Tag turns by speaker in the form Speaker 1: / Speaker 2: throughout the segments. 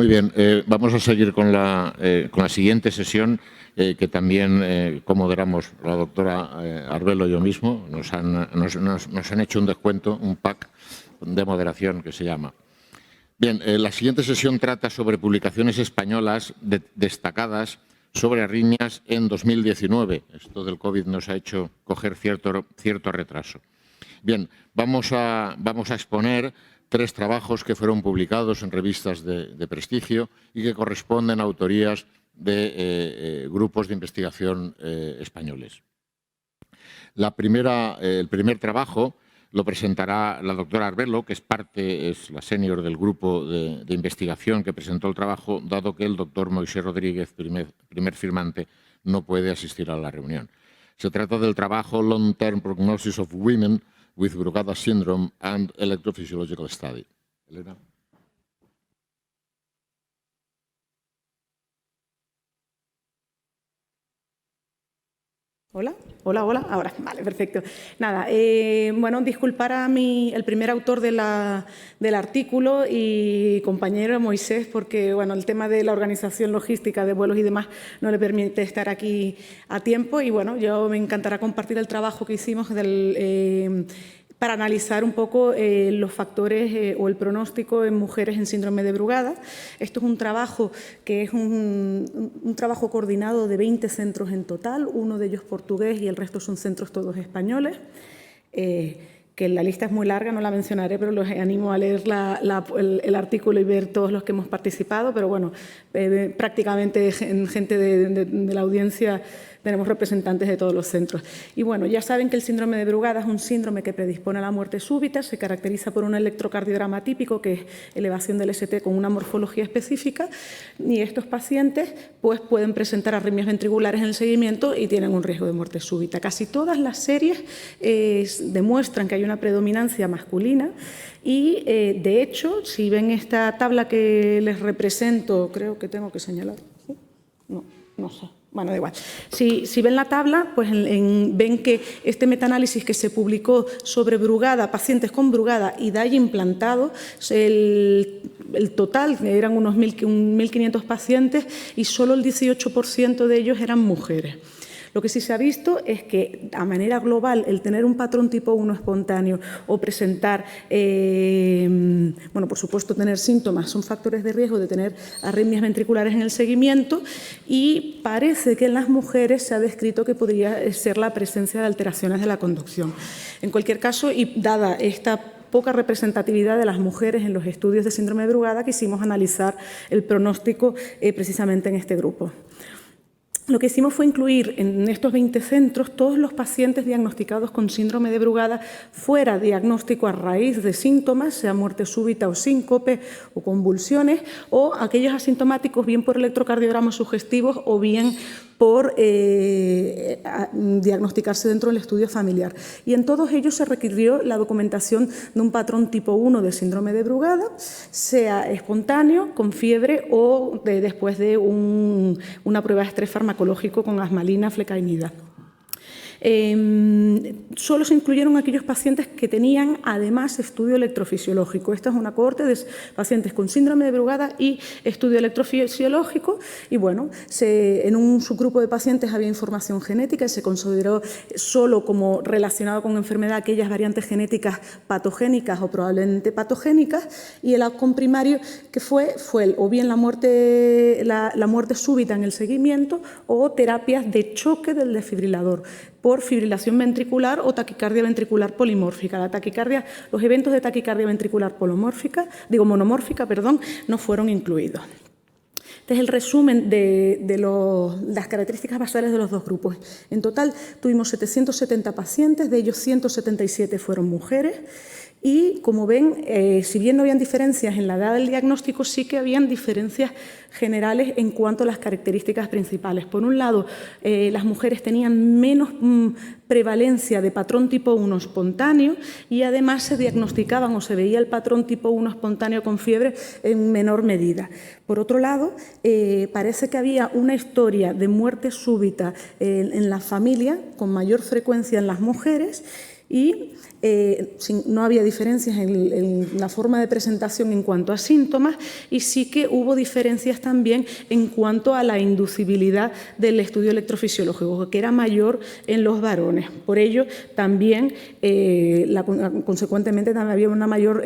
Speaker 1: Muy bien, vamos a seguir con la siguiente sesión que también comoderamos la doctora Arbelo y yo mismo. Nos han hecho un descuento, un pack de moderación que se llama. Bien, la siguiente sesión trata sobre publicaciones españolas destacadas sobre arritmias en 2019. Esto del COVID nos ha hecho coger cierto retraso. Bien, vamos a exponer 3 trabajos que fueron publicados en revistas de prestigio y que corresponden a autorías de grupos de investigación españoles. El primer trabajo lo presentará la doctora Arbelo, que es la senior del grupo de investigación que presentó el trabajo, dado que el doctor Moisés Rodríguez, primer firmante, no puede asistir a la reunión. Se trata del trabajo Long Term Prognosis of Women with Brugada Syndrome and Electrophysiological Study. Elena.
Speaker 2: Hola, hola, hola. Ahora, vale, perfecto. Nada, bueno, disculpar a el primer autor del artículo y compañero Moisés, porque bueno, el tema de la organización logística de vuelos y demás no le permite estar aquí a tiempo. Y bueno, yo me encantará compartir el trabajo que hicimos para analizar un poco los factores o el pronóstico en mujeres en síndrome de Brugada. Esto es un trabajo que es un trabajo coordinado de 20 centros en total, uno de ellos portugués y el resto son centros todos españoles. Que la lista es muy larga, no la mencionaré, pero los animo a leer el artículo y ver todos los que hemos participado, pero bueno, prácticamente gente de la audiencia tenemos representantes de todos los centros. Y bueno, ya saben que el síndrome de Brugada es un síndrome que predispone a la muerte súbita, se caracteriza por un electrocardiograma típico, que es elevación del ST con una morfología específica, y estos pacientes pues, pueden presentar arritmias ventriculares en el seguimiento y tienen un riesgo de muerte súbita. Casi todas las series demuestran que hay una predominancia masculina y, de hecho, si ven esta tabla que les represento, creo que tengo que señalar, ¿sí? No sé. Bueno, da igual. Si ven la tabla, pues ven que este metaanálisis que se publicó sobre Brugada, pacientes con Brugada y DAI implantado, el total eran unos 1.500 pacientes y solo el 18% de ellos eran mujeres. Lo que sí se ha visto es que, a manera global, el tener un patrón tipo 1 espontáneo o presentar, bueno, por supuesto, tener síntomas son factores de riesgo de tener arritmias ventriculares en el seguimiento, y parece que en las mujeres se ha descrito que podría ser la presencia de alteraciones de la conducción. En cualquier caso, y dada esta poca representatividad de las mujeres en los estudios de síndrome de Brugada, quisimos analizar el pronóstico precisamente en este grupo. Lo que hicimos fue incluir en estos 20 centros todos los pacientes diagnosticados con síndrome de Brugada fuera diagnóstico a raíz de síntomas, sea muerte súbita o síncope o convulsiones, o aquellos asintomáticos bien por electrocardiogramas sugestivos o bien por diagnosticarse dentro del estudio familiar. Y en todos ellos se requirió la documentación de un patrón tipo 1 de síndrome de Brugada, sea espontáneo, con fiebre o después de una prueba de estrés farmacológico con asmalina, flecainida. Solo se incluyeron aquellos pacientes que tenían además estudio electrofisiológico. Esta es una cohorte de pacientes con síndrome de Brugada y estudio electrofisiológico, y bueno, en un subgrupo de pacientes había información genética y se consideró solo como relacionado con enfermedad aquellas variantes genéticas patogénicas o probablemente patogénicas, y el outcome primario que fue o bien la muerte súbita en el seguimiento o terapias de choque del desfibrilador por fibrilación ventricular o taquicardia ventricular polimórfica. Los eventos de taquicardia ventricular monomórfica, no fueron incluidos. Este es el resumen de las características basales de los dos grupos. En total tuvimos 770 pacientes, de ellos 177 fueron mujeres. Y, como ven, si bien no habían diferencias en la edad del diagnóstico, sí que habían diferencias generales en cuanto a las características principales. Por un lado, las mujeres tenían menos prevalencia de patrón tipo 1 espontáneo y además se diagnosticaban o se veía el patrón tipo 1 espontáneo con fiebre en menor medida. Por otro lado, parece que había una historia de muerte súbita en la familia con mayor frecuencia en las mujeres. y no había diferencias en la forma de presentación en cuanto a síntomas, y sí que hubo diferencias también en cuanto a la inducibilidad del estudio electrofisiológico, que era mayor en los varones. Por ello, también, consecuentemente, también había un mayor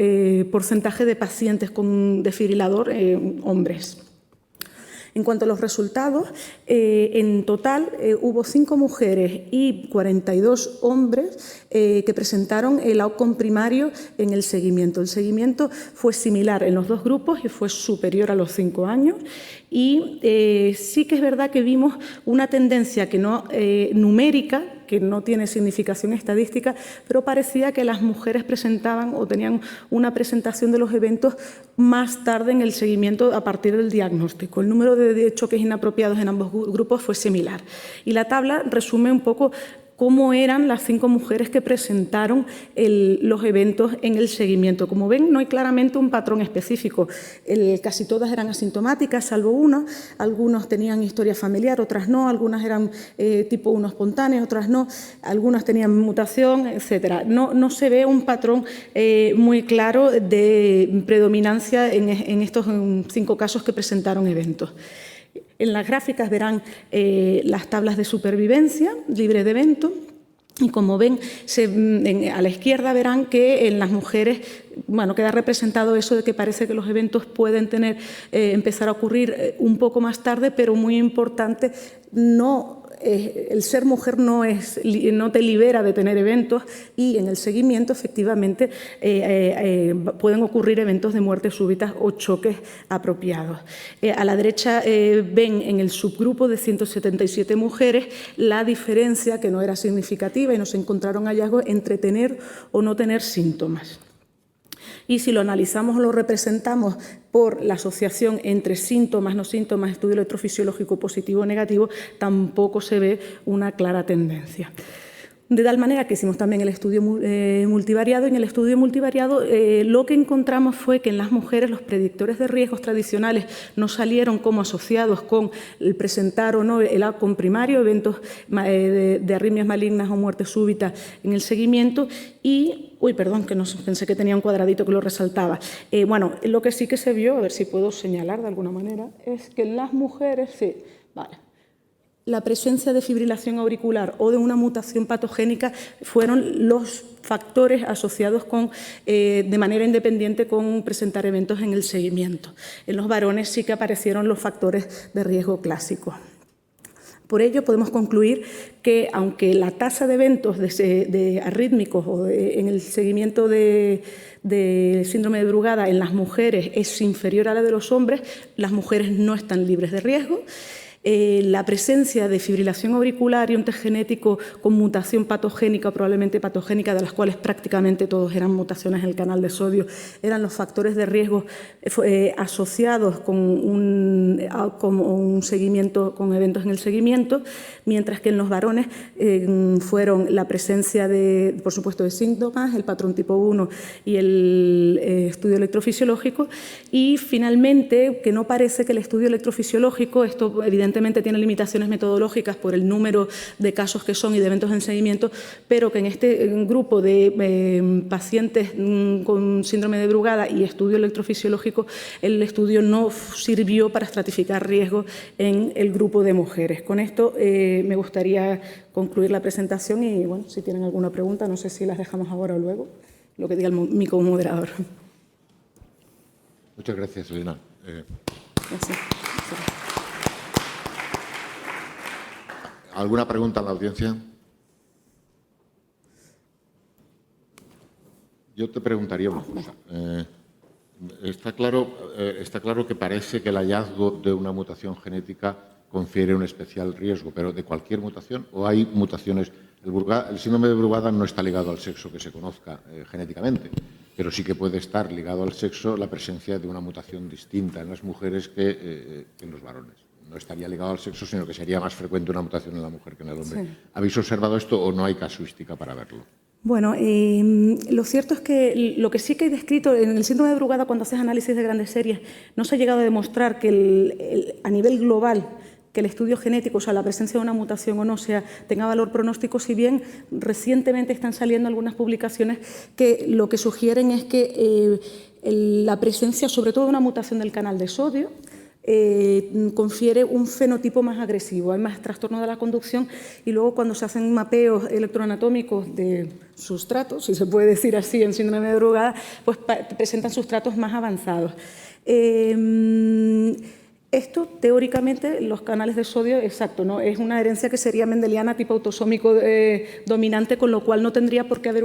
Speaker 2: porcentaje de pacientes con desfibrilador hombres. En cuanto a los resultados, en total hubo 5 mujeres y 42 hombres que presentaron el outcome primario en el seguimiento. El seguimiento fue similar en los 2 grupos y fue superior a los 5 años. Y sí que es verdad que vimos una tendencia que no numérica, que no tiene significación estadística, pero parecía que las mujeres presentaban o tenían una presentación de los eventos más tarde en el seguimiento a partir del diagnóstico. El número de choques inapropiados en ambos grupos fue similar. Y la tabla resume un poco cómo eran las 5 mujeres que presentaron los eventos en el seguimiento. Como ven, no hay claramente un patrón específico. Casi todas eran asintomáticas, salvo una. Algunos tenían historia familiar, otras no. Algunas eran tipo 1 espontáneas, otras no. Algunas tenían mutación, etc. No se ve un patrón muy claro de predominancia en estos 5 casos que presentaron eventos. En las gráficas verán las tablas de supervivencia libre de evento, y como ven, a la izquierda verán que en las mujeres, bueno, queda representado eso de que parece que los eventos pueden empezar a ocurrir un poco más tarde, pero muy importante, el ser mujer no te libera de tener eventos, y en el seguimiento efectivamente pueden ocurrir eventos de muerte súbita o choques apropiados. A la derecha ven en el subgrupo de 177 mujeres la diferencia, que no era significativa, y no se encontraron hallazgos entre tener o no tener síntomas. Y si lo analizamos o lo representamos por la asociación entre síntomas, no síntomas, estudio electrofisiológico positivo o negativo, tampoco se ve una clara tendencia. De tal manera que hicimos también el estudio multivariado. En el estudio multivariado lo que encontramos fue que en las mujeres los predictores de riesgos tradicionales no salieron como asociados con el presentar o no el outcome primario, eventos de arritmias malignas o muerte súbita en el seguimiento, y que no, pensé que tenía un cuadradito que lo resaltaba. Bueno, lo que sí que se vio, a ver si puedo señalar de alguna manera, es que en las mujeres, la presencia de fibrilación auricular o de una mutación patogénica fueron los factores asociados de manera independiente con presentar eventos en el seguimiento. En los varones sí que aparecieron los factores de riesgo clásicos. Por ello, podemos concluir que, aunque la tasa de eventos de arrítmicos o en el seguimiento de síndrome de Brugada en las mujeres es inferior a la de los hombres, las mujeres no están libres de riesgo. La presencia de fibrilación auricular y un test genético con mutación patogénica o probablemente patogénica, de las cuales prácticamente todos eran mutaciones en el canal de sodio, eran los factores de riesgo asociados con un seguimiento, con eventos en el seguimiento, mientras que en los varones fueron la presencia por supuesto, de síntomas, el patrón tipo 1 y el estudio electrofisiológico. Y finalmente, que no parece que el estudio electrofisiológico, esto evidentemente tiene limitaciones metodológicas por el número de casos que son y de eventos en seguimiento, pero que en este grupo de pacientes con síndrome de Brugada y estudio electrofisiológico, el estudio no sirvió para estratificar riesgo en el grupo de mujeres. Con esto me gustaría concluir la presentación y, bueno, si tienen alguna pregunta, no sé si las dejamos ahora o luego, lo que diga mi co-moderador.
Speaker 1: Muchas gracias, Elena.
Speaker 2: Gracias.
Speaker 1: ¿Alguna pregunta a la audiencia? Yo te preguntaría una cosa. Está claro que parece que el hallazgo de una mutación genética confiere un especial riesgo, pero ¿de cualquier mutación o hay mutaciones? El síndrome de Brugada no está ligado al sexo que se conozca genéticamente, pero sí que puede estar ligado al sexo la presencia de una mutación distinta en las mujeres que en los varones. No estaría ligado al sexo, sino que sería más frecuente una mutación en la mujer que en el hombre. Sí. ¿Habéis observado esto o no hay casuística para verlo?
Speaker 2: Bueno, lo cierto es que lo que sí que hay descrito en el síndrome de Brugada, cuando haces análisis de grandes series, no se ha llegado a demostrar que a nivel global que el estudio genético, o sea, la presencia de una mutación o no tenga valor pronóstico, si bien recientemente están saliendo algunas publicaciones que lo que sugieren es que la presencia, sobre todo de una mutación del canal de sodio, confiere un fenotipo más agresivo, hay más trastorno de la conducción y luego cuando se hacen mapeos electroanatómicos de sustratos, si se puede decir así en síndrome de Brugada, pues presentan sustratos más avanzados. Esto, teóricamente, los canales de sodio, exacto, ¿no? Es una herencia que sería mendeliana tipo autosómico dominante, con lo cual no tendría por qué haber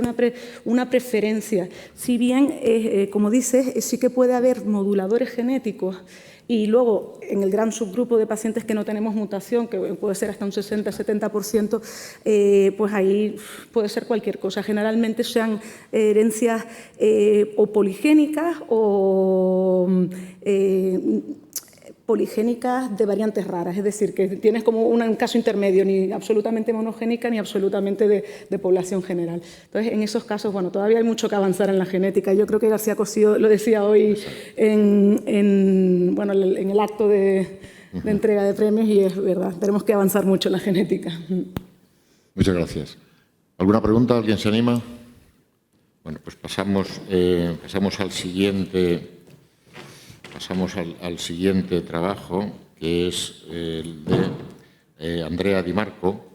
Speaker 2: una preferencia. Si bien, como dices, sí que puede haber moduladores genéticos y luego, en el gran subgrupo de pacientes que no tenemos mutación, que puede ser hasta un 60-70%, pues ahí puede ser cualquier cosa. Generalmente sean herencias o poligénicas o poligénicas de variantes raras, es decir, que tienes como un caso intermedio, ni absolutamente monogénica ni absolutamente de población general. Entonces, en esos casos, bueno, todavía hay mucho que avanzar en la genética. Yo creo que García Cosío lo decía hoy en el acto de entrega de premios y es verdad, tenemos que avanzar mucho en la genética.
Speaker 1: Muchas gracias. ¿Alguna pregunta? ¿Alguien se anima? Bueno, pues pasamos al siguiente. Pasamos al siguiente trabajo, que es el de Andrea Di Marco,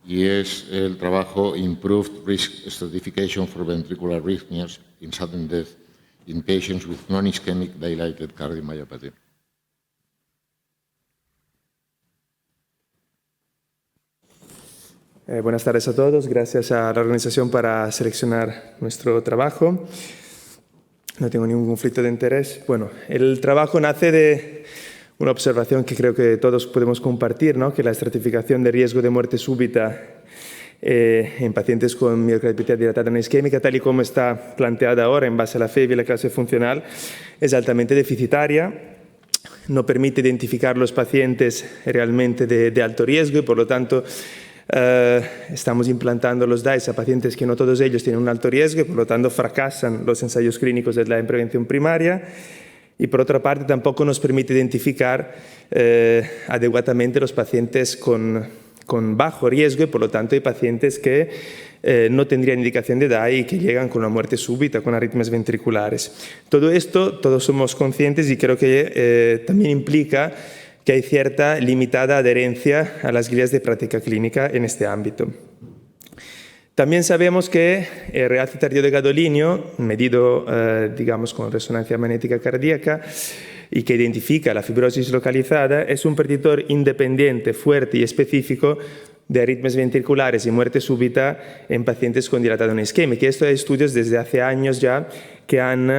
Speaker 1: y es el trabajo Improved Risk Stratification for Ventricular Arrhythmias in Sudden Death in Patients with Non-Ischemic Dilated Cardiomyopathy.
Speaker 3: Buenas tardes a todos. Gracias a la organización para seleccionar nuestro trabajo. No tengo ningún conflicto de interés. Bueno, el trabajo nace de una observación que creo que todos podemos compartir, ¿no? Que la estratificación de riesgo de muerte súbita en pacientes con miocardiopatía dilatada no isquémica, tal y como está planteada ahora en base a la FEV y la clase funcional, es altamente deficitaria. No permite identificar los pacientes realmente de alto riesgo y, por lo tanto, estamos implantando los DAIs a pacientes que no todos ellos tienen un alto riesgo y por lo tanto fracasan los ensayos clínicos de la prevención primaria y por otra parte tampoco nos permite identificar adecuadamente los pacientes con bajo riesgo y por lo tanto hay pacientes que no tendrían indicación de DAI y que llegan con una muerte súbita, con arritmias ventriculares. Todo esto, todos somos conscientes y creo que también implica que hay cierta limitada adherencia a las guías de práctica clínica en este ámbito. También sabemos que el realce tardío de gadolinio, medido digamos con resonancia magnética cardíaca y que identifica la fibrosis localizada, es un predictor independiente, fuerte y específico de arritmias ventriculares y muerte súbita en pacientes con dilatada no isquémica. Esto hay estudios desde hace años ya que han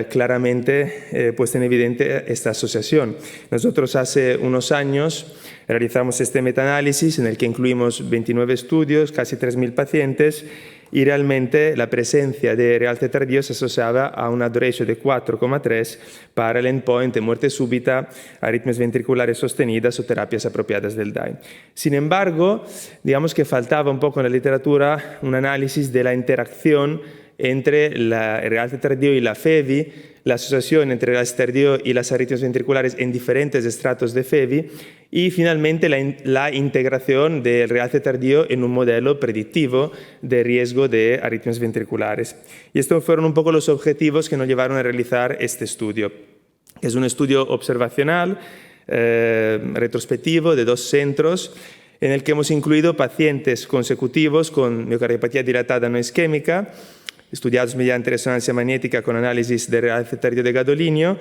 Speaker 3: claramente puesto en evidencia esta asociación. Nosotros hace unos años realizamos este metaanálisis en el que incluimos 29 estudios, casi 3.000 pacientes, y realmente la presencia de realce tardío se asociaba a una odds ratio de 4,3 para el endpoint de muerte súbita, arritmias ventriculares sostenidas o terapias apropiadas del DAI. Sin embargo, digamos que faltaba un poco en la literatura un análisis de la interacción entre el realce tardío y la FEVI, la asociación entre el realce tardío y las arritmias ventriculares en diferentes estratos de FEVI y finalmente la integración del realce tardío en un modelo predictivo de riesgo de arritmias ventriculares. Y estos fueron un poco los objetivos que nos llevaron a realizar este estudio. Es un estudio observacional, retrospectivo de 2 centros, en el que hemos incluido pacientes consecutivos con miocardiopatía dilatada no isquémica, estudiados mediante resonancia magnética con análisis de realce tardío de gadolinio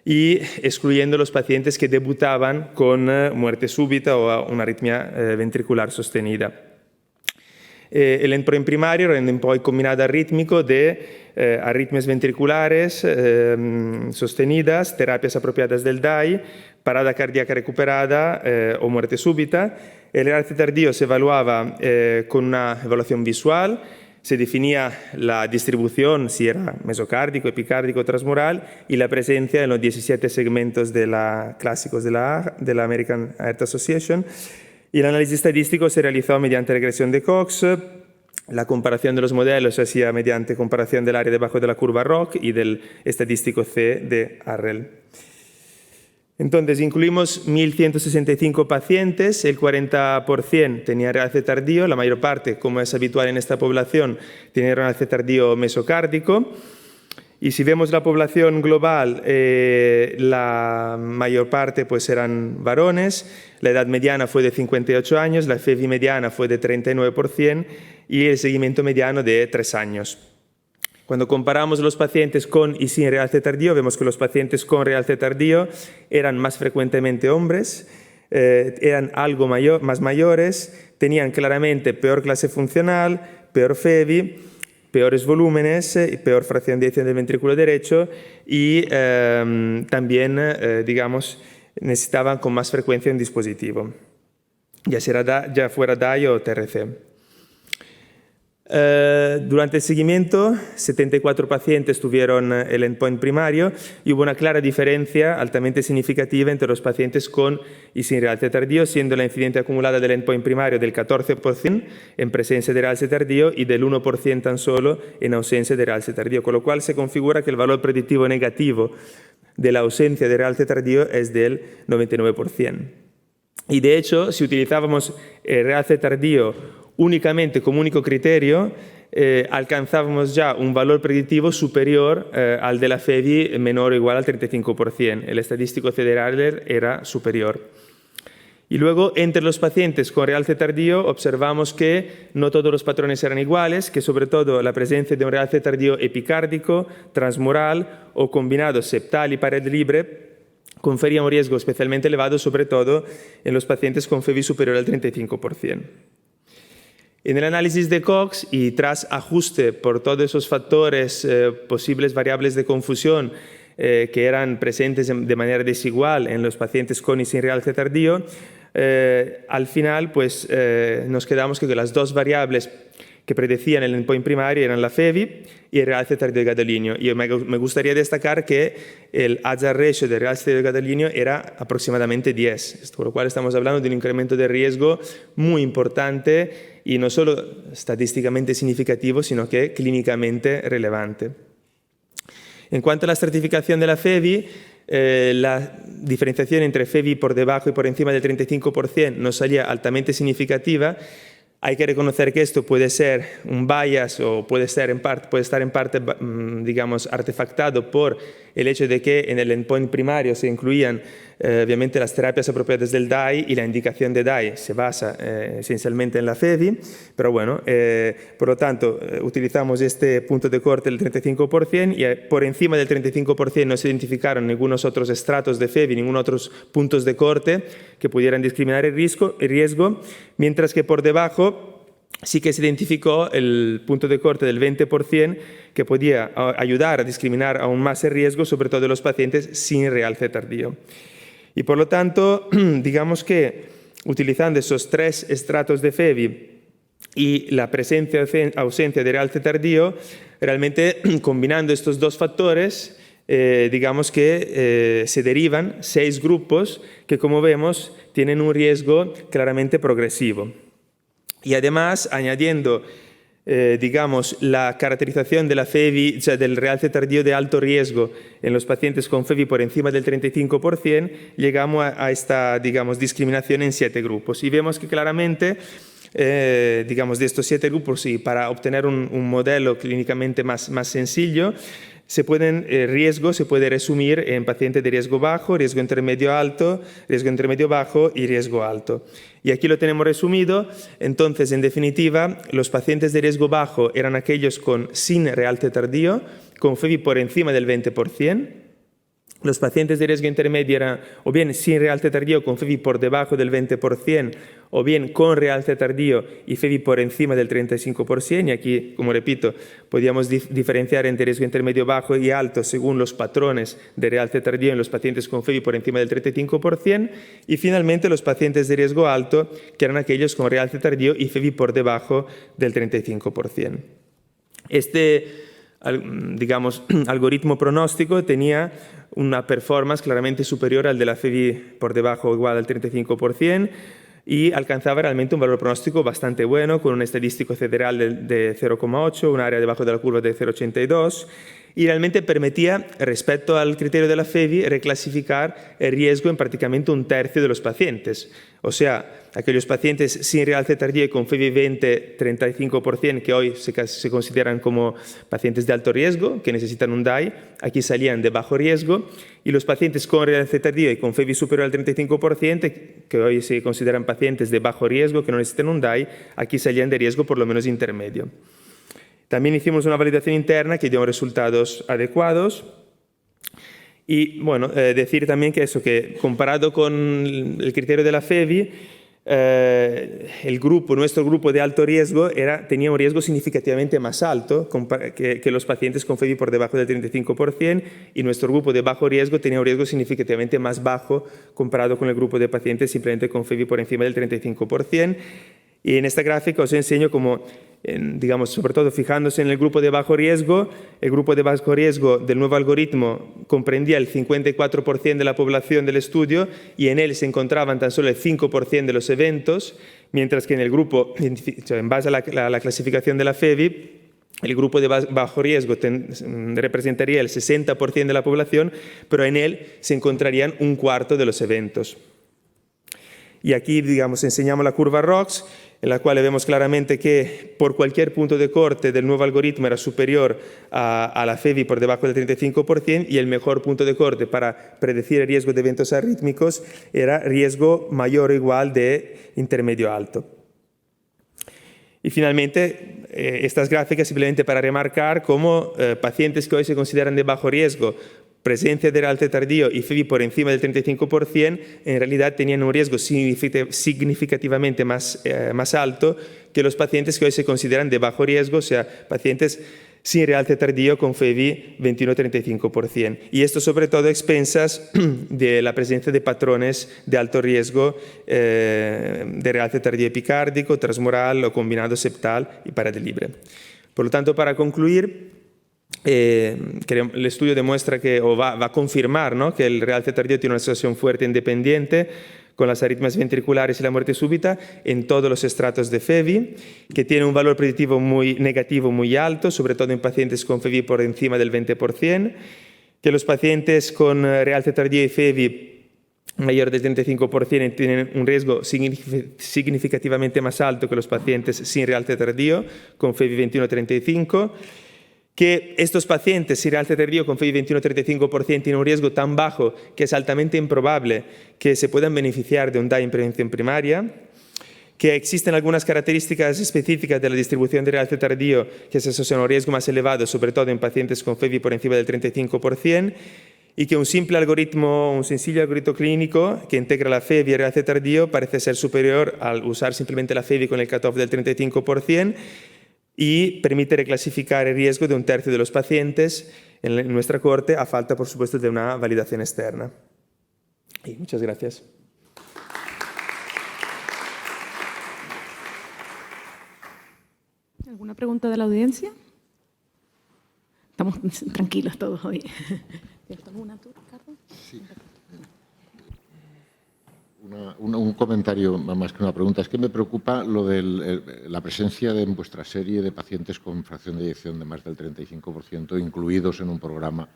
Speaker 3: y excluyendo los pacientes que debutaban con muerte súbita o una arritmia ventricular sostenida. El endpoint primario era un endpoint combinado arrítmico de arritmias ventriculares sostenidas, terapias apropiadas del DAI, parada cardíaca recuperada o muerte súbita. El realce tardío se evaluaba con una evaluación visual, se definía la distribución, si era mesocárdico, epicárdico, transmural, y la presencia en los 17 segmentos clásicos de la American Heart Association. Y el análisis estadístico se realizó mediante regresión de Cox. La comparación de los modelos se hacía mediante comparación del área debajo de la curva ROC y del estadístico C de Arrel. Entonces, incluimos 1.165 pacientes, el 40% tenía renal C tardío, la mayor parte, como es habitual en esta población, tenía renal C tardío mesocárdico. Y si vemos la población global, la mayor parte pues, eran varones, la edad mediana fue de 58 años, la FEVI mediana fue de 39% y el seguimiento mediano de 3 años. Cuando comparamos los pacientes con y sin renal C tardío, vemos que los pacientes con renal C tardío eran más frecuentemente hombres, eran algo más mayores, tenían claramente peor clase funcional, peor FEVI, peores volúmenes, peor fracción de eyección del ventrículo derecho y también, digamos, necesitaban con más frecuencia un dispositivo, ya fuera DAI o TRC. Durante el seguimiento, 74 pacientes tuvieron el endpoint primario y hubo una clara diferencia altamente significativa entre los pacientes con y sin renal C tardío, siendo la incidencia acumulada del endpoint primario del 14% en presencia de renal C tardío y del 1% tan solo en ausencia de renal C tardío, con lo cual se configura que el valor predictivo negativo de la ausencia de renal C tardío es del 99%. Y de hecho, si utilizábamos el renal C tardío únicamente como único criterio, alcanzábamos ya un valor predictivo superior al de la FEVI menor o igual al 35%. El estadístico Cederadler era superior. Y luego, entre los pacientes con renal C tardío, observamos que no todos los patrones eran iguales, que sobre todo la presencia de un renal C tardío epicárdico, transmural o combinado septal y pared libre confería un riesgo especialmente elevado, sobre todo en los pacientes con FEVI superior al 35%. En el análisis de Cox y tras ajuste por todos esos factores, posibles variables de confusión que eran presentes de manera desigual en los pacientes con y sin renal C tardío, al final pues, nos quedamos con que las dos variables que predecían el endpoint primario eran la FEVI y el renal C tardío gadolíneo. Y me gustaría destacar que el hazard ratio del renal C tardío gadolíneo era aproximadamente 10, con lo cual estamos hablando de un incremento de riesgo muy importante y no solo estadísticamente significativo, sino que clínicamente relevante. En cuanto a la estratificación de la FEVI, la diferenciación entre FEVI por debajo y por encima del 35% nos salía altamente significativa. Hay que reconocer que esto puede ser un bias o puede estar en parte, digamos, artefactado por el hecho de que en el endpoint primario se incluían obviamente las terapias apropiadas del DAI y la indicación de DAI se basa esencialmente en la FEVI, pero bueno, por lo tanto, utilizamos este punto de corte del 35% y por encima del 35% no se identificaron ningunos otros estratos de FEVI, ningunos otros puntos de corte que pudieran discriminar el riesgo, mientras que por debajo sí que se identificó el punto de corte del 20% que podía ayudar a discriminar aún más el riesgo, sobre todo de los pacientes sin renal C tardío. Y por lo tanto, digamos que utilizando esos 3 estratos de FEVI y la presencia o ausencia de renal C tardío, realmente combinando estos dos factores, digamos que se derivan 6 grupos que, como vemos, tienen un riesgo claramente progresivo. Y además, añadiendo, digamos, la caracterización de la FEVI, o sea, del renal C tardío de alto riesgo en los pacientes con FEVI por encima del 35%, llegamos a esta, digamos, discriminación en 7 grupos. Y vemos que claramente, digamos, de estos 7 grupos, y para obtener un modelo clínicamente más sencillo, riesgo se puede resumir en pacientes de riesgo bajo, riesgo intermedio alto, riesgo intermedio bajo y riesgo alto. Y aquí lo tenemos resumido. Entonces, en definitiva, los pacientes de riesgo bajo eran aquellos sin renal C tardío, con FEVI por encima del 20%. Los pacientes de riesgo intermedio eran o bien sin renal C tardío con FEVI por debajo del 20%, o bien con renal C tardío y FEVI por encima del 35%. Y aquí, como repito, podíamos diferenciar entre riesgo intermedio bajo y alto según los patrones de renal C tardío en los pacientes con FEVI por encima del 35%. Y finalmente los pacientes de riesgo alto, que eran aquellos con renal C tardío y FEVI por debajo del 35%. Digamos, algoritmo pronóstico tenía una performance claramente superior al de la FEVI por debajo o igual al 35% y alcanzaba realmente un valor pronóstico bastante bueno, con un estadístico federal de 0,8, un área debajo de la curva de 0,82 y realmente permitía, respecto al criterio de la FEVI, reclasificar el riesgo en prácticamente un tercio de los pacientes. O sea, aquellos pacientes sin realce tardío y con FEVI 20-35%, que hoy se consideran como pacientes de alto riesgo, que necesitan un DAI, aquí salían de bajo riesgo, y los pacientes con realce tardío y con FEVI superior al 35%, que hoy se consideran pacientes de bajo riesgo, que no necesitan un DAI, aquí salían de riesgo por lo menos intermedio. También hicimos una validación interna que dio resultados adecuados. Y bueno, decir también que eso, que comparado con el criterio de la FEVI, nuestro grupo de alto riesgo tenía un riesgo significativamente más alto que los pacientes con FEVI por debajo del 35%, y nuestro grupo de bajo riesgo tenía un riesgo significativamente más bajo comparado con el grupo de pacientes simplemente con FEVI por encima del 35%. Y en esta gráfica os enseño cómo, digamos, sobre todo fijándose en el grupo de bajo riesgo del nuevo algoritmo comprendía el 54% de la población del estudio y en él se encontraban tan solo el 5% de los eventos, mientras que en el grupo, en base a la clasificación de la FEVI, el grupo de bajo riesgo representaría el 60% de la población, pero en él se encontrarían un cuarto de los eventos. Y aquí, digamos, enseñamos la curva ROX, en la cual vemos claramente que por cualquier punto de corte del nuevo algoritmo era superior a la FEVI por debajo del 35%, y el mejor punto de corte para predecir el riesgo de eventos arrítmicos era riesgo mayor o igual de intermedio alto. Y finalmente, estas gráficas simplemente para remarcar cómo pacientes que hoy se consideran de bajo riesgo, presencia de realce tardío y FEVI por encima del 35%, en realidad tenían un riesgo significativamente más alto que los pacientes que hoy se consideran de bajo riesgo, o sea, pacientes sin realce tardío con FEVI 21-35%. Y esto sobre todo a expensas de la presencia de patrones de alto riesgo de realce tardío epicárdico, transmural o combinado septal y paradelibre. Por lo tanto, para concluir, el estudio demuestra o va a confirmar, ¿no?, que el realce tardío tiene una asociación fuerte e independiente con las arritmias ventriculares y la muerte súbita en todos los estratos de FEVI, que tiene un valor predictivo muy negativo muy alto, sobre todo en pacientes con FEVI por encima del 20%, que los pacientes con realce tardío y FEVI mayor del 35% tienen un riesgo significativamente más alto que los pacientes sin realce tardío con FEVI 21-35%, que estos pacientes sin realce tardío con FEVI 21-35% tienen un riesgo tan bajo que es altamente improbable que se puedan beneficiar de un DAI en prevención primaria, que existen algunas características específicas de la distribución de realce tardío que se asocian a un riesgo más elevado, sobre todo en pacientes con FEVI por encima del 35%, y que un sencillo algoritmo clínico que integra la FEVI y el realce tardío parece ser superior al usar simplemente la FEVI con el cutoff del 35%, y permite reclasificar el riesgo de un tercio de los pacientes en nuestra corte, a falta, por supuesto, de una validación externa. Y muchas gracias.
Speaker 2: ¿Alguna pregunta de la audiencia? Estamos tranquilos todos hoy. ¿Tienes alguna tú, Ricardo?
Speaker 1: Sí. Un comentario más que una pregunta. Es que me preocupa lo de la presencia en vuestra serie de pacientes con fracción de eyección de más del 35%, incluidos en un programa,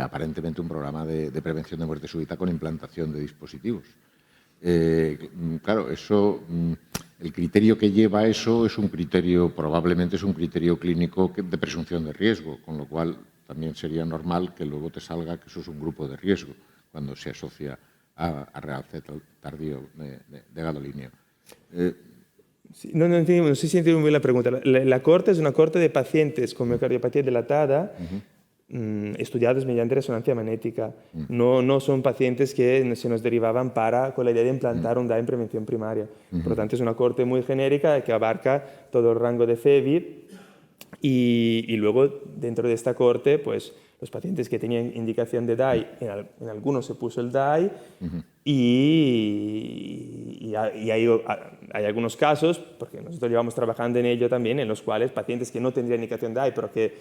Speaker 1: aparentemente un programa de prevención de muerte súbita con implantación de dispositivos. Claro, eso, el criterio que lleva a eso es probablemente es un criterio clínico de presunción de riesgo, con lo cual también sería normal que luego te salga que eso es un grupo de riesgo cuando se asocia a realce tardío de gadolíneo.
Speaker 3: Sí, no sé si entiendo muy bien la pregunta. La corte es una corte de pacientes con miocardiopatía dilatada, estudiados mediante resonancia magnética. No son pacientes que se nos derivaban con la idea de implantar un DAI en prevención primaria. Por lo tanto, es una corte muy genérica que abarca todo el rango de FEVI, y luego dentro de esta corte, pues los pacientes que tenían indicación de DAI, en algunos se puso el DAI, y hay algunos casos, porque nosotros llevamos trabajando en ello también, en los cuales pacientes que no tendrían indicación DAI, pero que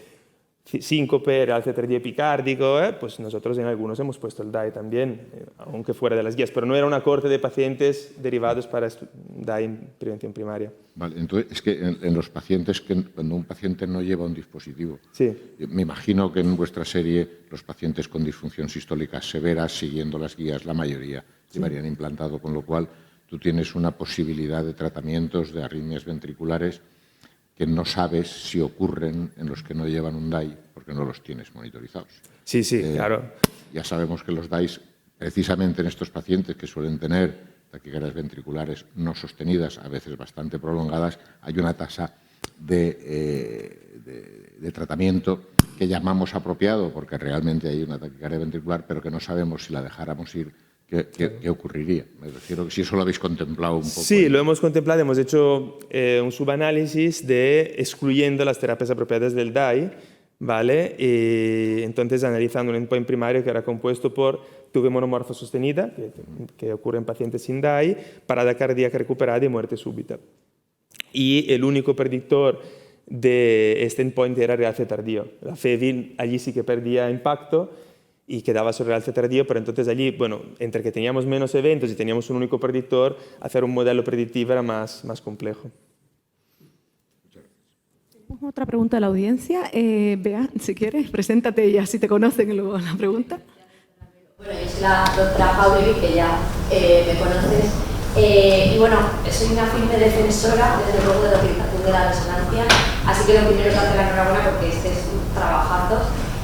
Speaker 3: síncope, realce tardío epicárdico, pues nosotros en algunos hemos puesto el DAI también, aunque fuera de las guías, pero no era una corte de pacientes derivados para DAI en prevención primaria.
Speaker 1: Vale, entonces es que en los pacientes, cuando un paciente no lleva un dispositivo,
Speaker 3: sí.
Speaker 1: Me imagino que en vuestra serie los pacientes con disfunción sistólica severa, siguiendo las guías, la mayoría llevarían implantado, con lo cual tú tienes una posibilidad de tratamientos de arritmias ventriculares que no sabes si ocurren en los que no llevan un DAI, porque no los tienes monitorizados.
Speaker 3: Sí, sí, claro.
Speaker 1: Ya sabemos que los DAIs, precisamente en estos pacientes que suelen tener taquicardias ventriculares no sostenidas, a veces bastante prolongadas, hay una tasa de tratamiento que llamamos apropiado, porque realmente hay una taquicardia ventricular, pero que no sabemos si la dejáramos ir, ¿qué ocurriría? Me refiero que si eso lo habéis contemplado un poco.
Speaker 3: Sí, lo hemos contemplado, hemos hecho un subanálisis de excluyendo las terapias apropiadas del DAI, ¿vale? Y entonces analizando un endpoint primario que era compuesto por tuve monomorfa sostenida, que ocurre en pacientes sin DAI, parada cardíaca recuperada y muerte súbita. Y el único predictor de este endpoint era realce tardío. La FEVI allí sí que perdía impacto y quedaba sobre realce tardío, pero entonces allí, bueno, entre que teníamos menos eventos y teníamos un único predictor, hacer un modelo predictivo era más complejo.
Speaker 2: Otra pregunta de la audiencia. Bea, si quieres, preséntate y así te conocen luego la pregunta.
Speaker 4: Bueno, yo soy la doctora Pauli, que ya me conoces. Y bueno, soy una firme defensora, desde luego, de la utilización de la resonancia. Así que lo primero es darte la enhorabuena porque este es un trabajazo.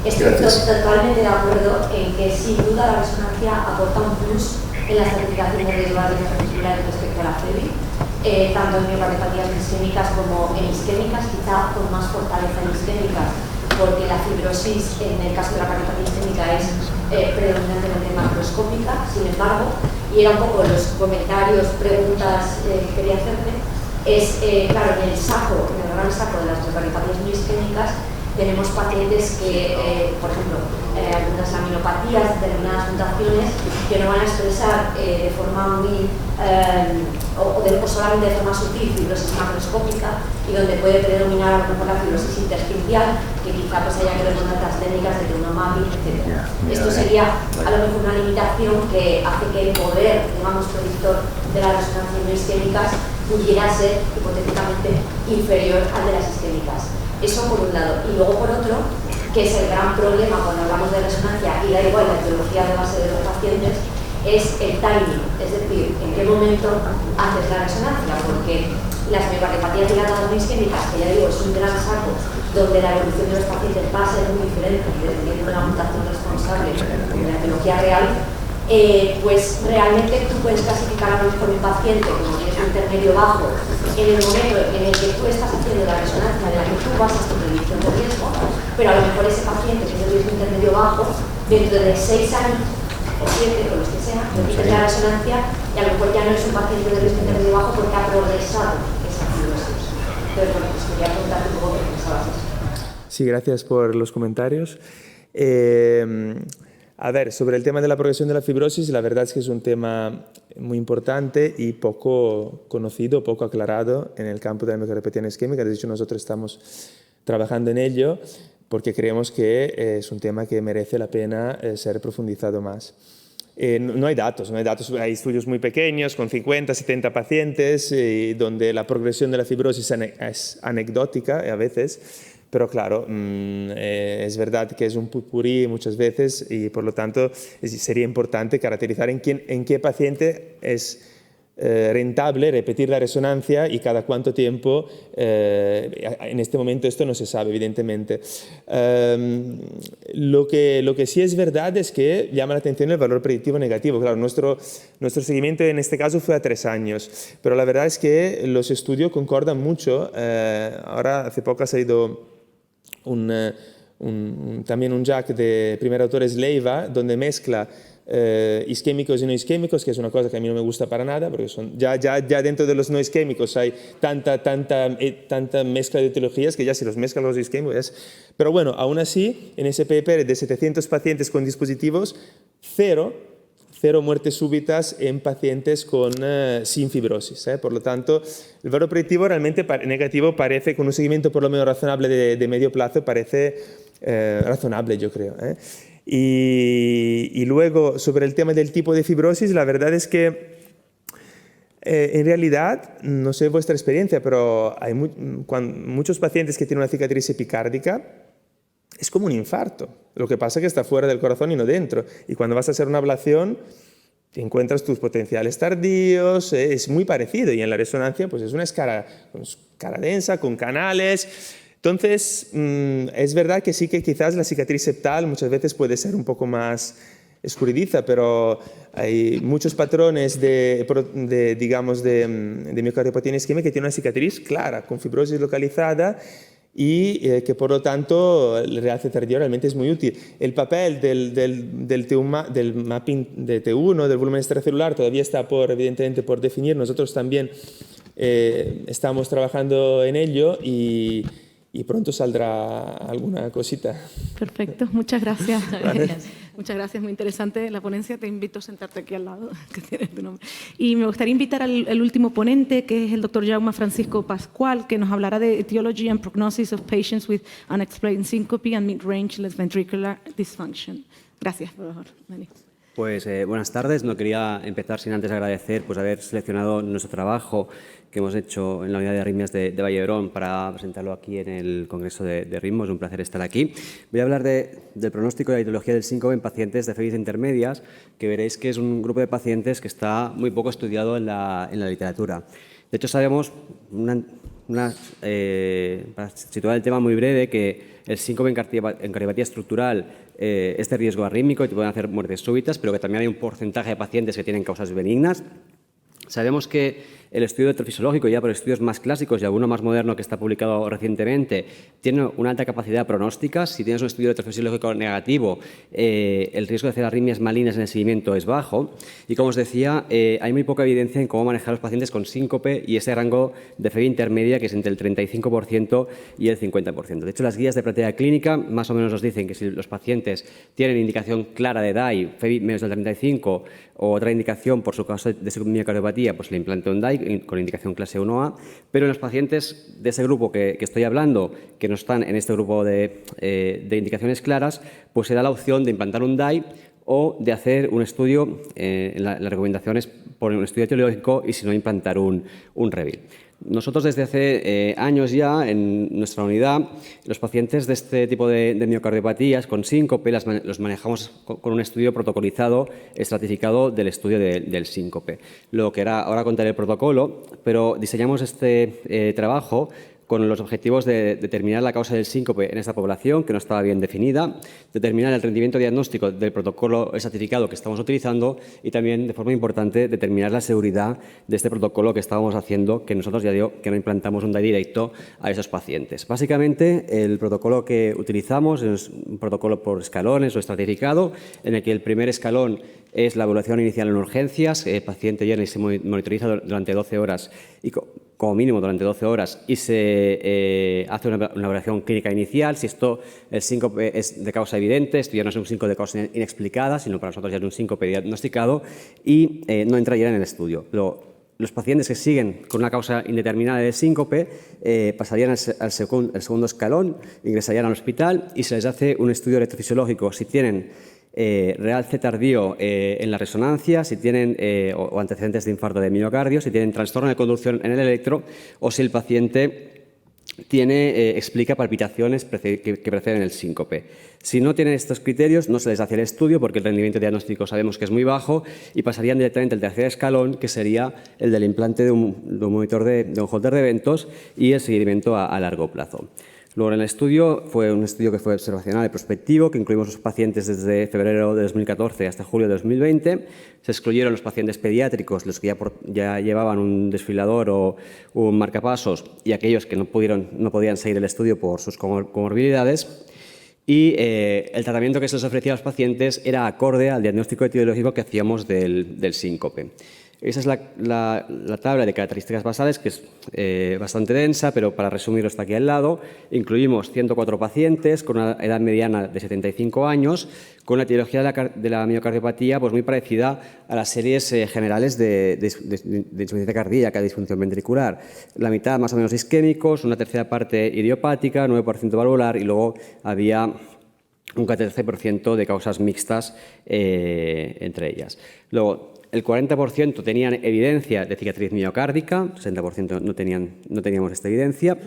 Speaker 4: Estoy totalmente de acuerdo en que sin duda la resonancia aporta un plus en la estratificación de riesgo de arritmias ventriculares respecto a la FEVI, tanto en miocardiopatías isquémicas como en isquémicas, quizá con más fortaleza en isquémicas, porque la fibrosis en el caso de la cardiopatía isquémica es predominantemente macroscópica. Sin embargo, y era un poco los comentarios, preguntas que quería hacerte, es, claro, en el gran saco de las miocardiopatías no isquémicas, tenemos pacientes que, por ejemplo, algunas aminopatías, determinadas mutaciones, que no van a expresar de forma muy, o solamente de forma sutil, fibrosis macroscópica, y donde puede predominar a lo mejor la fibrosis intersticial, que quizá pues haya que ver con otras técnicas de teunomapping, etc. Esto sería a lo mejor una limitación que hace que el poder, digamos, predictor de las resonancias no isquémicas pudiera ser hipotéticamente inferior al de las isquémicas. Eso por un lado. Y luego por otro, que es el gran problema cuando hablamos de resonancia, y da igual la etiología de base de los pacientes, es el timing, es decir, en qué momento haces la resonancia, porque las miocardiopatías dilatadas no isquémicas, que ya digo, es un gran saco, donde la evolución de los pacientes va a ser muy diferente dependiendo de la mutación responsable de la etiología real, pues realmente tú puedes clasificar a lo mejor un paciente como riesgo intermedio bajo en el momento en el que tú estás haciendo la resonancia de la que tú basas tu predicción de riesgo, pero a lo mejor ese paciente que es de riesgo intermedio bajo, dentro de 6 años o 7 o los que sea, repites la resonancia y a lo mejor ya no es un paciente de riesgo intermedio bajo porque ha progresado esa fibrosis. Entonces, bueno, pues quería preguntarte un poco qué pensabas eso.
Speaker 3: Sí, gracias por los comentarios. A ver, sobre el tema de la progresión de la fibrosis, la verdad es que es un tema muy importante y poco conocido, poco aclarado en el campo de la miocardiopatía isquémica. De hecho, nosotros estamos trabajando en ello porque creemos que es un tema que merece la pena ser profundizado más. No hay datos, hay estudios muy pequeños con 50, 70 pacientes donde la progresión de la fibrosis es anecdótica a veces. Pero claro, es verdad que es un potpourri muchas veces y por lo tanto sería importante caracterizar en qué paciente es rentable repetir la resonancia y cada cuánto tiempo. En este momento esto no se sabe, evidentemente. Lo que sí es verdad es que llama la atención el valor predictivo negativo. Claro, nuestro seguimiento en este caso fue a 3 años, pero la verdad es que los estudios concordan mucho. Ahora hace poco ha salido también un JAC de primer autor es Leiva, donde mezcla isquémicos y no isquémicos, que es una cosa que a mí no me gusta para nada, porque ya dentro de los no isquémicos hay tanta mezcla de etiologías que ya si los mezclan los isquémicos Pero bueno, aún así, en ese paper de 700 pacientes con dispositivos, cero muertes súbitas en pacientes sin fibrosis. Por lo tanto, el valor predictivo realmente negativo parece, con un seguimiento por lo menos razonable de medio plazo, parece razonable, yo creo. Y luego, sobre el tema del tipo de fibrosis, la verdad es que en realidad, no sé vuestra experiencia, pero hay muchos pacientes que tienen una cicatriz epicárdica, es como un infarto. Lo que pasa es que está fuera del corazón y no dentro. Y cuando vas a hacer una ablación, te encuentras tus potenciales tardíos, es muy parecido. Y en la resonancia, pues es una escala densa, con canales. Entonces, es verdad que sí que quizás la cicatriz septal muchas veces puede ser un poco más escurridiza, pero hay muchos patrones de miocardiopatía isquémica que tienen una cicatriz clara, con fibrosis localizada y que por lo tanto el realce tardío realmente es muy útil. El papel del mapping de T1, del volumen extracelular, todavía está evidentemente por definir. Nosotros también estamos trabajando en ello y pronto saldrá alguna cosita.
Speaker 2: Perfecto, muchas gracias. Muchas gracias, muy interesante la ponencia. Te invito a sentarte aquí al lado, que tienes tu nombre. Y me gustaría invitar al último ponente, que es el doctor Jaume Francisco Pascual, que nos hablará de Etiology and Prognosis of Patients with Unexplained Syncope and Mid-Range Left Ventricular Dysfunction. Gracias por venir.
Speaker 5: Pues buenas tardes. No quería empezar sin antes agradecer haber seleccionado nuestro trabajo que hemos hecho en la unidad de arritmias de Vall d'Hebron para presentarlo aquí en el Congreso de ritmos. Es un placer estar aquí. Voy a hablar del pronóstico y la etiología del síncope en pacientes de febres intermedias, que veréis que es un grupo de pacientes que está muy poco estudiado en la literatura. De hecho, sabemos, para situar el tema muy breve, que el síncope en cardiopatía estructural es de riesgo arrítmico y te pueden hacer muertes súbitas, pero que también hay un porcentaje de pacientes que tienen causas benignas. Sabemos que el estudio electrofisiológico, ya por estudios más clásicos y alguno más moderno que está publicado recientemente, tiene una alta capacidad pronóstica. Si tienes un estudio electrofisiológico negativo, el riesgo de hacer arritmias malignas en el seguimiento es bajo. Y como os decía, hay muy poca evidencia en cómo manejar a los pacientes con síncope y ese rango de fiebre intermedia que es entre el 35% y el 50%. De hecho, las guías de práctica clínica más o menos nos dicen que si los pacientes tienen indicación clara de DAI, fiebre menos del 35 o otra indicación por su causa de miocardiopatía, pues le implante un DAI con indicación clase 1A, pero en los pacientes de ese grupo que estoy hablando, que no están en este grupo de indicaciones claras, pues se da la opción de implantar un DAI o de hacer un estudio, las recomendaciones por un estudio etiológico y si no implantar un REVIL. Nosotros desde hace años ya en nuestra unidad los pacientes de este tipo de miocardiopatías con síncope los manejamos con un estudio protocolizado, estratificado del estudio del síncope. Lo que ahora contaré el protocolo, pero diseñamos este trabajo con los objetivos de determinar la causa del síncope en esta población, que no estaba bien definida, determinar el rendimiento diagnóstico del protocolo estratificado que estamos utilizando y también, de forma importante, determinar la seguridad de este protocolo que estábamos haciendo, que nosotros ya digo que no implantamos un DAI directo a esos pacientes. Básicamente, el protocolo que utilizamos es un protocolo por escalones o estratificado, en el que el primer escalón es la evaluación inicial en urgencias. El paciente viene y se monitoriza durante 12 horas, y como mínimo durante 12 horas, y se hace una evaluación clínica inicial. Si el síncope es de causa evidente, esto ya no es un síncope de causa inexplicada, sino para nosotros ya es un síncope diagnosticado y no entraría en el estudio. Los pacientes que siguen con una causa indeterminada de síncope pasarían al segundo escalón, ingresarían al hospital y se les hace un estudio electrofisiológico si tienen realce tardío en la resonancia, si tienen o antecedentes de infarto de miocardio, si tienen trastorno de conducción en el electro o si el paciente explica palpitaciones que preceden el síncope. Si no tienen estos criterios, no se les hace el estudio porque el rendimiento diagnóstico sabemos que es muy bajo y pasarían directamente al tercer escalón, que sería el del implante de un monitor de un holter de eventos y el seguimiento a largo plazo. Luego, en el estudio, fue un estudio que fue observacional y prospectivo, que incluimos los pacientes desde febrero de 2014 hasta julio de 2020. Se excluyeron los pacientes pediátricos, los que ya llevaban un desfibrilador o un marcapasos, y aquellos que no podían seguir el estudio por sus comorbilidades. Y el tratamiento que se les ofrecía a los pacientes era acorde al diagnóstico etiológico que hacíamos del síncope. Esa es la tabla de características basales, que es bastante densa, pero para resumirlo está aquí al lado. Incluimos 104 pacientes con una edad mediana de 75 años, con la etiología de la miocardiopatía pues muy parecida a las series generales de insuficiencia cardíaca, disfunción ventricular. La mitad más o menos isquémicos, una tercera parte idiopática, 9% valvular y luego había un 14% de causas mixtas entre ellas. Luego, el 40% tenían evidencia de cicatriz miocárdica, 60% no teníamos esta evidencia.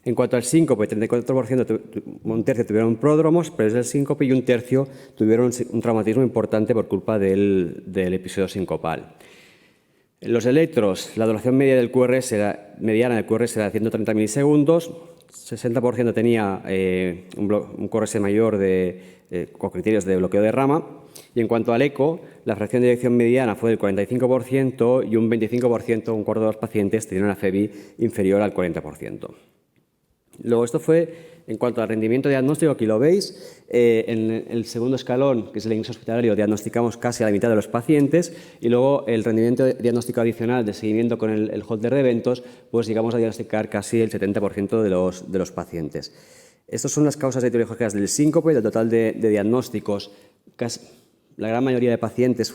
Speaker 5: En cuanto al síncope, 34%, un tercio tuvieron pródromos, pero es el síncope, y un tercio tuvieron un traumatismo importante por culpa del episodio sincopal. Los electros, la duración mediana del QRS era 130 milisegundos, 60% tenía un QRS mayor con criterios de bloqueo de rama, y en cuanto al eco, la fracción de eyección mediana fue del 45% y un 25%, un cuarto de los pacientes, tenían una FEBI inferior al 40%. Luego, esto fue en cuanto al rendimiento diagnóstico, aquí lo veis. En el segundo escalón, que es el ingreso hospitalario, diagnosticamos casi a la mitad de los pacientes, y luego el rendimiento diagnóstico adicional de seguimiento con el holter de eventos, pues llegamos a diagnosticar casi el 70% de los pacientes. Estas son las causas etiológicas del síncope. Del total de diagnósticos, la gran mayoría de pacientes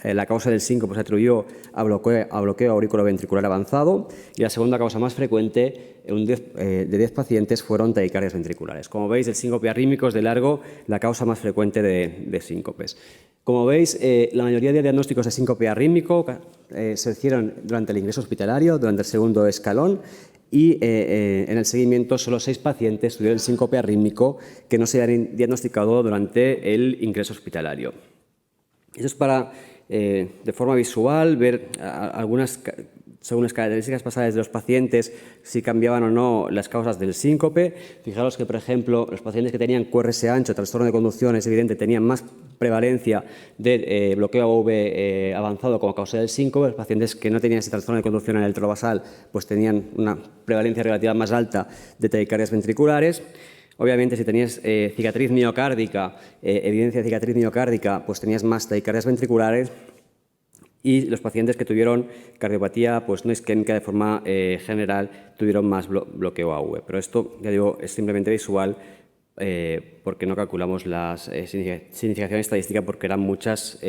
Speaker 5: la causa del síncope se atribuyó a bloqueo auriculoventricular avanzado, y la segunda causa más frecuente, de 10 pacientes, fueron taquicardias ventriculares. Como veis, el síncope arrítmico es de largo la causa más frecuente de síncopes. Como veis, la mayoría de diagnósticos de síncope arrítmico se hicieron durante el ingreso hospitalario, durante el segundo escalón, y en el seguimiento solo 6 pacientes tuvieron síncope arrítmico que no se habían diagnosticado durante el ingreso hospitalario. Eso es para, de forma visual, ver algunas, según las características basales de los pacientes, si cambiaban o no las causas del síncope. Fijaros que, por ejemplo, los pacientes que tenían QRS ancho, trastorno de conducción, es evidente, tenían más prevalencia de bloqueo AV avanzado como causa del síncope. Los pacientes que no tenían ese trastorno de conducción en el trobasal pues tenían una prevalencia relativa más alta de taquicardias ventriculares. Obviamente, si tenías cicatriz miocárdica, evidencia de cicatriz miocárdica, pues tenías más taquicardias ventriculares. Y los pacientes que tuvieron cardiopatía pues no isquémica de forma general tuvieron más bloqueo AV. Pero esto, ya digo, es simplemente visual, porque no calculamos la significación estadística, porque eran muchas,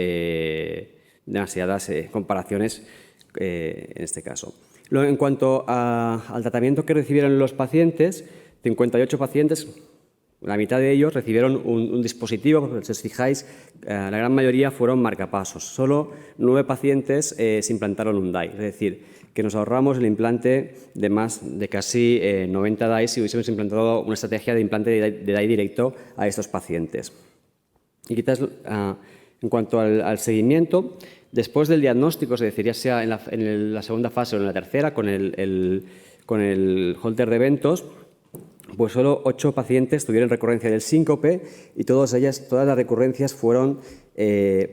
Speaker 5: demasiadas comparaciones en este caso. Luego, en cuanto al tratamiento que recibieron los pacientes, 58 pacientes, la mitad de ellos recibieron un dispositivo. Si os fijáis, la gran mayoría fueron marcapasos. Solo 9 pacientes se implantaron un DAI, es decir, que nos ahorramos el implante de casi 90 DAI si hubiésemos implantado una estrategia de implante de DAI directo a estos pacientes. Y quizás, en cuanto al seguimiento, después del diagnóstico, es decir, ya sea en la segunda fase o en la tercera, con el holter de eventos, pues solo 8 pacientes tuvieron recurrencia del síncope, y todas las recurrencias fueron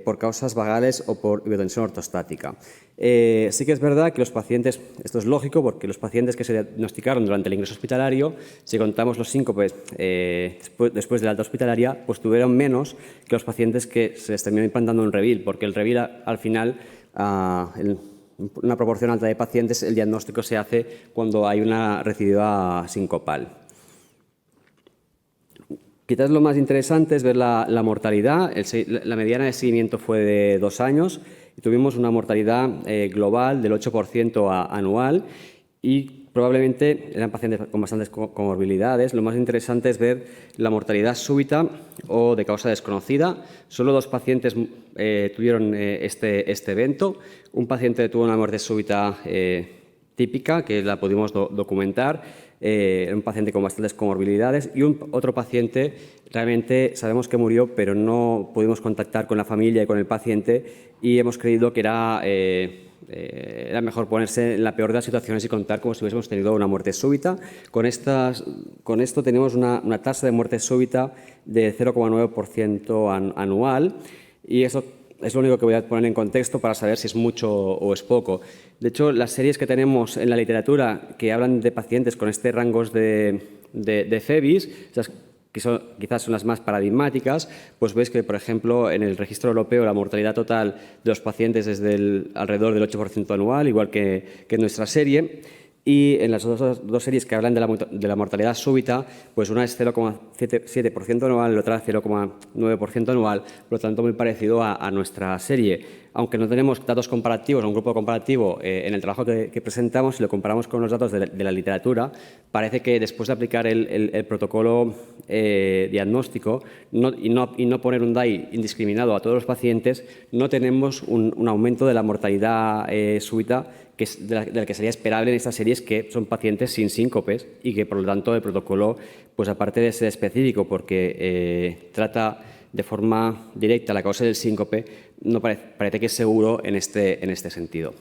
Speaker 5: por causas vagales o por hipotensión ortostática. Sí que es verdad que los pacientes, esto es lógico, porque los pacientes que se diagnosticaron durante el ingreso hospitalario, si contamos los síncopes después de la alta hospitalaria, pues tuvieron menos que los pacientes que se les terminó implantando un REVIL, porque el REVIL al final, en una proporción alta de pacientes, el diagnóstico se hace cuando hay una recidiva sincopal. Quizás lo más interesante es ver la mortalidad. La mediana de seguimiento fue de 2 años y tuvimos una mortalidad global del 8% anual, y probablemente eran pacientes con bastantes comorbilidades. Lo más interesante es ver la mortalidad súbita o de causa desconocida. Solo 2 pacientes tuvieron este evento. Un paciente tuvo una muerte súbita típica, que la pudimos documentar. Un paciente con bastantes comorbilidades, y otro paciente realmente sabemos que murió, pero no pudimos contactar con la familia y con el paciente, y hemos creído que era mejor ponerse en la peor de las situaciones y contar como si hubiésemos tenido una muerte súbita. Con esto tenemos una tasa de muerte súbita de 0,9% anual, y eso es lo único que voy a poner en contexto para saber si es mucho o es poco. De hecho, las series que tenemos en la literatura que hablan de pacientes con este rango de FEBIs, que quizás son las más paradigmáticas, pues veis que, por ejemplo, en el registro europeo la mortalidad total de los pacientes es alrededor del 8% anual, igual que en nuestra serie. Y en las dos series que hablan de la mortalidad súbita, pues una es 0,7% anual y la otra 0,9% anual, por lo tanto muy parecido a nuestra serie. Aunque no tenemos datos comparativos, un grupo comparativo en el trabajo que presentamos, si lo comparamos con los datos de la literatura, parece que después de aplicar el protocolo diagnóstico y no poner un DAI indiscriminado a todos los pacientes, no tenemos un aumento de la mortalidad súbita que es de la que sería esperable en estas series, que son pacientes sin síncopes y que, por lo tanto, el protocolo, pues aparte de ser específico porque trata de forma directa la causa del síncope, no parece que es seguro en este sentido.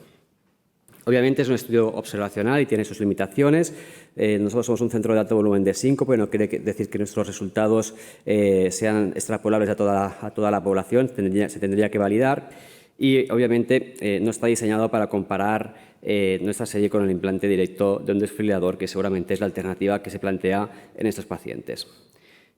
Speaker 5: Obviamente es un estudio observacional y tiene sus limitaciones. Nosotros somos un centro de alto volumen de síncope, no quiere decir que nuestros resultados sean extrapolables a toda la población, se tendría que validar. Y, obviamente, no está diseñado para comparar nuestra serie con el implante directo de un desfibrilador, que seguramente es la alternativa que se plantea en estos pacientes.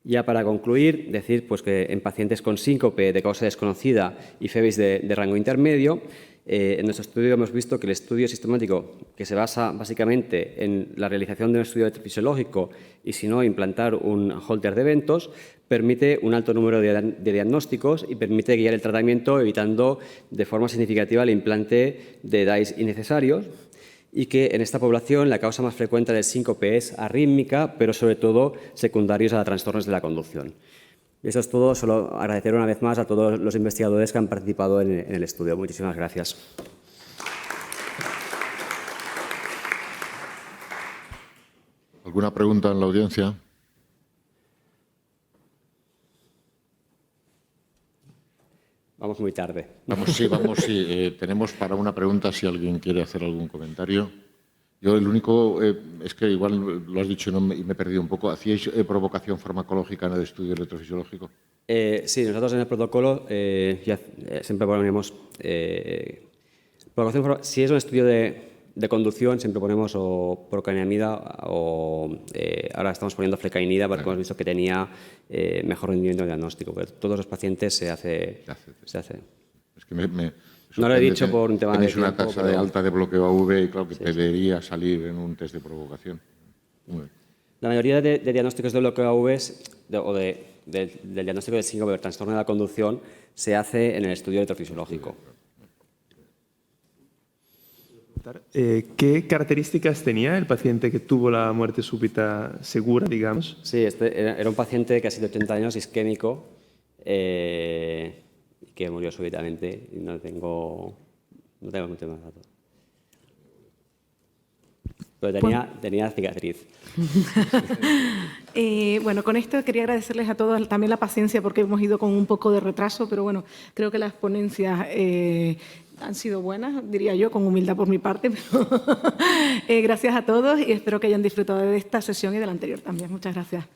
Speaker 5: Ya para concluir, decir pues, que en pacientes con síncope de causa desconocida y FEBIS de rango intermedio, en nuestro estudio hemos visto que el estudio sistemático, que se basa básicamente en la realización de un estudio electrofisiológico y, si no, implantar un holter de eventos, permite un alto número de diagnósticos y permite guiar el tratamiento evitando de forma significativa el implante de DAIs innecesarios, y que en esta población la causa más frecuente del síncope es arrítmica, pero sobre todo secundarios a trastornos de la conducción. Y eso es todo. Solo agradecer una vez más a todos los investigadores que han participado en el estudio. Muchísimas gracias.
Speaker 1: ¿Alguna pregunta en la audiencia?
Speaker 5: Vamos muy tarde.
Speaker 1: Sí. Tenemos para una pregunta si alguien quiere hacer algún comentario. Yo el único, es que igual lo has dicho y me he perdido un poco. ¿Hacíais provocación farmacológica en el estudio electrofisiológico?
Speaker 5: Sí, nosotros en el protocolo siempre ponemos provocación. Si es un estudio de conducción, siempre ponemos o procaniamida o ahora estamos poniendo flecainida porque hemos visto que tenía mejor rendimiento diagnóstico. Pero todos los pacientes se hace.
Speaker 1: Es que
Speaker 5: no lo he dicho por un tema de
Speaker 1: tiempo. Tenéis una tasa de alta de bloqueo AV y claro que debería salir en un test de provocación.
Speaker 5: La mayoría de diagnósticos de bloqueo AV o del diagnóstico del síncope del trastorno de la conducción se hace en el estudio electrofisiológico.
Speaker 3: ¿Qué características tenía el paciente que tuvo la muerte súbita segura, digamos?
Speaker 5: Sí, era un paciente de casi 80 años, isquémico, que murió súbitamente y no tengo mucho más datos. Pero tenía cicatriz.
Speaker 2: Bueno, con esto quería agradecerles a todos también la paciencia porque hemos ido con un poco de retraso, pero bueno, creo que las ponencias han sido buenas, diría yo, con humildad por mi parte. Pero gracias a todos y espero que hayan disfrutado de esta sesión y de la anterior también. Muchas gracias.